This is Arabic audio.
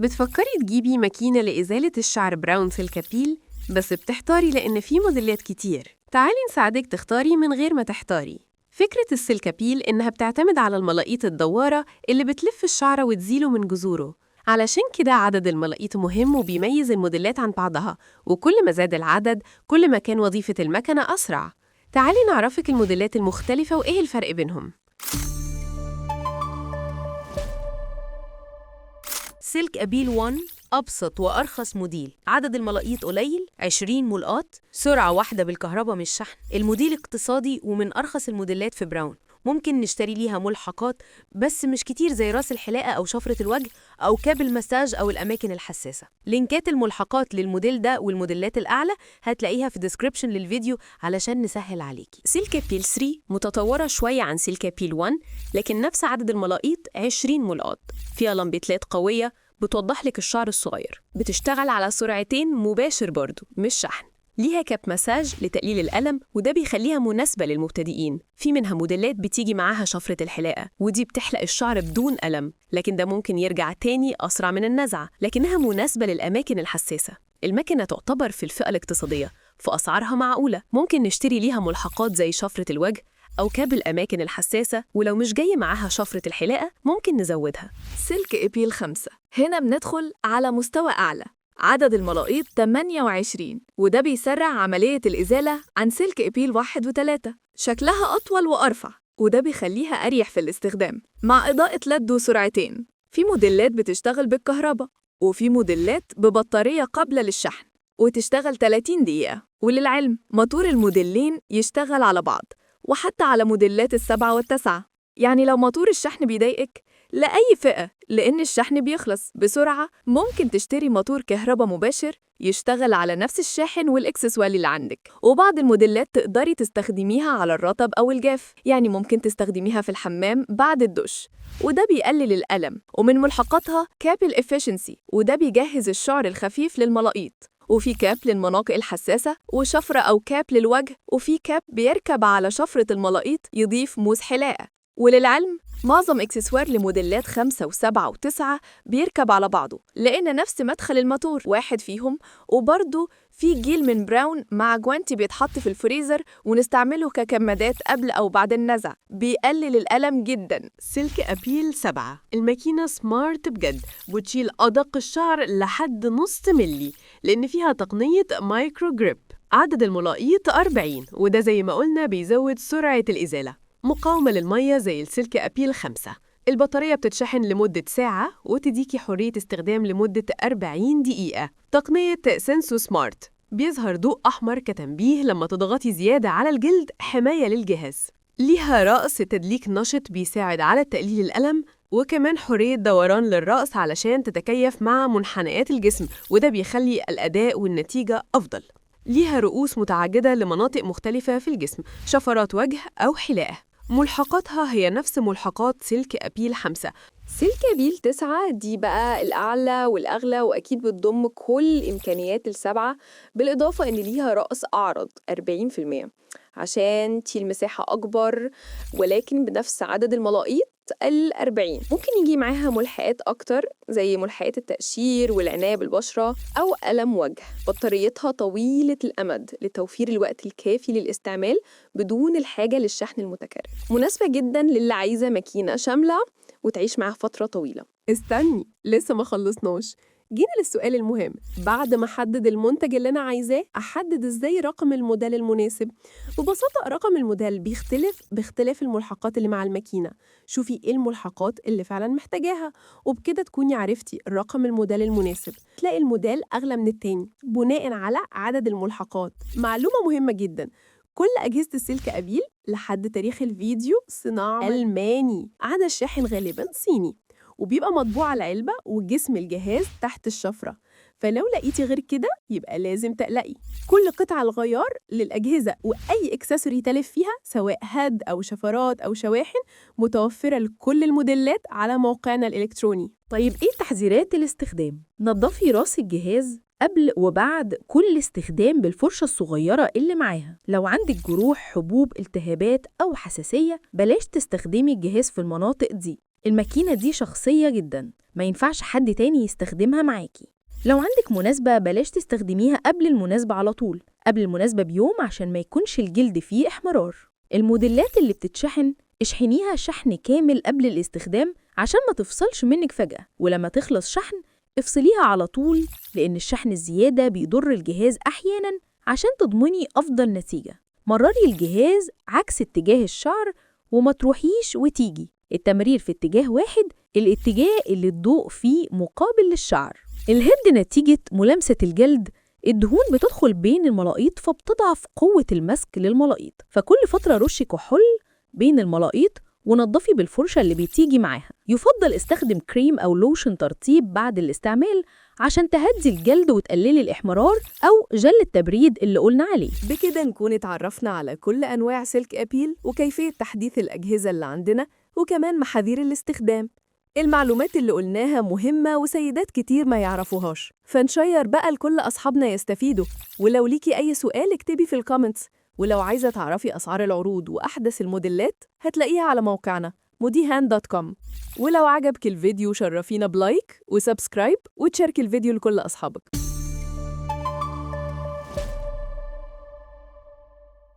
بتفكري تجيبي ماكينة لإزالة الشعر براون سيلكا بيل، بس بتحتاري لأن في موديلات كتير. تعالي نساعدك تختاري من غير ما تحتاري. فكرة السيلكا بيل إنها بتعتمد على الملاقيط الدوارة اللي بتلف الشعر وتزيله من جذوره. علشان كده عدد الملاقيط مهم وبيميز الموديلات عن بعضها، وكل ما زاد العدد كل ما كان وظيفة المكنة أسرع. تعالي نعرفك الموديلات المختلفة وإيه الفرق بينهم. سلك أبيل 1 أبسط وأرخص موديل، عدد الملاقيط قليل 20 ملقاط، سرعة واحدة بالكهرباء مش شحن. الموديل اقتصادي ومن أرخص الموديلات في براون. ممكن نشتري ليها ملحقات بس مش كتير زي راس الحلاقة أو شفرة الوجه أو كابل مساج أو الأماكن الحساسة. لينكات الملحقات للموديل ده والموديلات الأعلى هتلاقيها في ديسكريبشن للفيديو علشان نسهل عليكي. سيلكا بيل 3 متطورة شوية عن سيلكا بيل 1، لكن نفس عدد الملاقيط 20 ملقاط. فيها لمبتلات قوية بتوضح لك الشعر الصغير، بتشتغل على سرعتين مباشر برضو مش شحن. ليها كاب مساج لتقليل الألم وده بيخليها مناسبة للمبتدئين. في منها موديلات بتيجي معاها شفرة الحلاقة ودي بتحلق الشعر بدون ألم، لكن ده ممكن يرجع تاني أسرع من النزعة، لكنها مناسبة للأماكن الحساسة. المكنة تعتبر في الفئة الاقتصادية، فأسعارها معقولة. ممكن نشتري ليها ملحقات زي شفرة الوجه أو كاب الأماكن الحساسة، ولو مش جاي معاها شفرة الحلاقة ممكن نزودها. سلك أبيل 5 هنا بندخل على مستوى أعلى، عدد الملاقيط 28 وده بيسرع عملية الإزالة عن سلك أبيل 1 و3. شكلها أطول وأرفع وده بيخليها أريح في الاستخدام مع إضاءة لد وسرعتين. في موديلات بتشتغل بالكهرباء وفي موديلات ببطارية قابلة للشحن وتشتغل 30 دقيقة. وللعلم موتور الموديلين يشتغل على بعض وحتى على موديلات 7 و9. يعني لو موتور الشحن بيضايقك لأي فئة لأن الشحن بيخلص بسرعة ممكن تشتري موتور كهرباء مباشر يشتغل على نفس الشاحن والإكسسوار اللي عندك. وبعض الموديلات تقدري تستخدميها على الرطب أو الجاف، يعني ممكن تستخدميها في الحمام بعد الدش وده بيقلل الألم. ومن ملحقاتها كاب الإفيشنسي وده بيجهز الشعر الخفيف للملاقيط، وفي كاب للمناطق الحساسة وشفرة أو كاب للوجه، وفي كاب بيركب على شفرة الملاقيط يضيف موس حلاقة. وللعلم معظم إكسسوار لموديلات 5 و7 و9 بيركب على بعضه لأن نفس مدخل الموتور واحد فيهم. وبرضه في جيل من براون مع جوانتي بيتحط في الفريزر ونستعمله ككمادات قبل أو بعد النزع، بيقلل الألم جداً. سلك أبيل 7 الماكينة سمارت بجد، بتشيل أدق الشعر لحد نص ملي لأن فيها تقنية مايكرو جريب. عدد الملاقيط 40 وده زي ما قلنا بيزود سرعة الإزالة. مقاومة للمية زي السلك أبيل 5. البطارية بتتشحن لمدة ساعة وتديكي حرية استخدام لمدة 40 دقيقة. تقنية سنسو سمارت بيظهر ضوء أحمر كتنبيه لما تضغطي زيادة على الجلد، حماية للجهاز. ليها رأس تدليك نشط بيساعد على تقليل الألم، وكمان حرية دوران للرأس علشان تتكيف مع منحنيات الجسم وده بيخلي الأداء والنتيجة أفضل. ليها رؤوس متعددة لمناطق مختلفة في الجسم، شفرات وجه أو حلاقة. ملحقاتها هي نفس ملحقات سلك أبيل 5. سلك أبيل 9 دي بقى الأعلى والأغلى وأكيد بتضم كل الإمكانيات السبعة، بالإضافة إن ليها رأس أعرض 40% عشان تشيل مساحة أكبر، ولكن بنفس عدد الملاقيط 40. ممكن يجي معاها ملحقات أكتر زي ملحقات التقشير والعناية بالبشرة أو قلم وجه. بطاريتها طويلة الأمد لتوفير الوقت الكافي للاستعمال بدون الحاجة للشحن المتكرر، مناسبة جداً للي عايزة ماكينة شاملة وتعيش معاها فترة طويلة. استني لسه ما خلصناش، جينا للسؤال المهم. بعد ما أحدد المنتج اللي أنا عايزاه أحدد إزاي رقم الموديل المناسب؟ ببساطة رقم الموديل بيختلف باختلاف الملحقات اللي مع الماكينة. شوفي إيه الملحقات اللي فعلا محتاجاها وبكده تكوني عرفتي رقم الموديل المناسب. تلاقي الموديل أغلى من التاني بناء على عدد الملحقات. معلومة مهمة جدا، كل أجهزة السلك أبيل لحد تاريخ الفيديو صناعة ألماني، عدا الشاحن غالباً صيني، وبيبقى مطبوع على العلبة وجسم الجهاز تحت الشفرة. فلو لقيتي غير كده يبقى لازم تقلقي. كل قطع الغيار للأجهزة وأي إكسسوري تلف فيها سواء هاد أو شفرات أو شواحن متوفرة لكل الموديلات على موقعنا الإلكتروني. طيب إيه تحذيرات الاستخدام؟ نظفي راس الجهاز قبل وبعد كل استخدام بالفرشة الصغيرة اللي معاها. لو عندك جروح، حبوب، التهابات أو حساسية بلاش تستخدمي الجهاز في المناطق دي. الماكينة دي شخصية جداً، ما ينفعش حد تاني يستخدمها معاكي. لو عندك مناسبة بلاش تستخدميها قبل المناسبة على طول، قبل المناسبة بيوم عشان ما يكونش الجلد فيه احمرار. الموديلات اللي بتتشحن اشحنيها شحن كامل قبل الاستخدام عشان ما تفصلش منك فجأة، ولما تخلص شحن افصليها على طول، لأن الشحن الزيادة بيضر الجهاز أحياناً. عشان تضمني أفضل نتيجة مرري الجهاز عكس اتجاه الشعر وما تروحيش وتيجي. التمرير في اتجاه واحد، الاتجاه اللي الضوء فيه مقابل للشعر. الهيد نتيجة ملامسة الجلد، الدهون بتدخل بين الملاقيط فبتضعف قوة المسك للملاقيط، فكل فترة رشي كحول بين الملاقيط ونضفي بالفرشة اللي بتيجي معاها. يفضل استخدم كريم أو لوشن ترطيب بعد الاستعمال عشان تهدي الجلد وتقللي الإحمرار، أو جل التبريد اللي قلنا عليه. بكده نكون اتعرفنا على كل أنواع سلك أبيل وكيفية تحديث الأجهزة اللي عندنا، وكمان محاذير الاستخدام. المعلومات اللي قلناها مهمة وسيدات كتير ما يعرفوهاش، فنشير بقى لكل أصحابنا يستفيدوا. ولو ليكي أي سؤال اكتبي في الكومنتس، ولو عايزة تعرفي أسعار العروض وأحدث الموديلات هتلاقيها على موقعنا modihan.com. ولو عجبك الفيديو شرفينا بلايك وسبسكرايب وتشاركي الفيديو لكل أصحابك.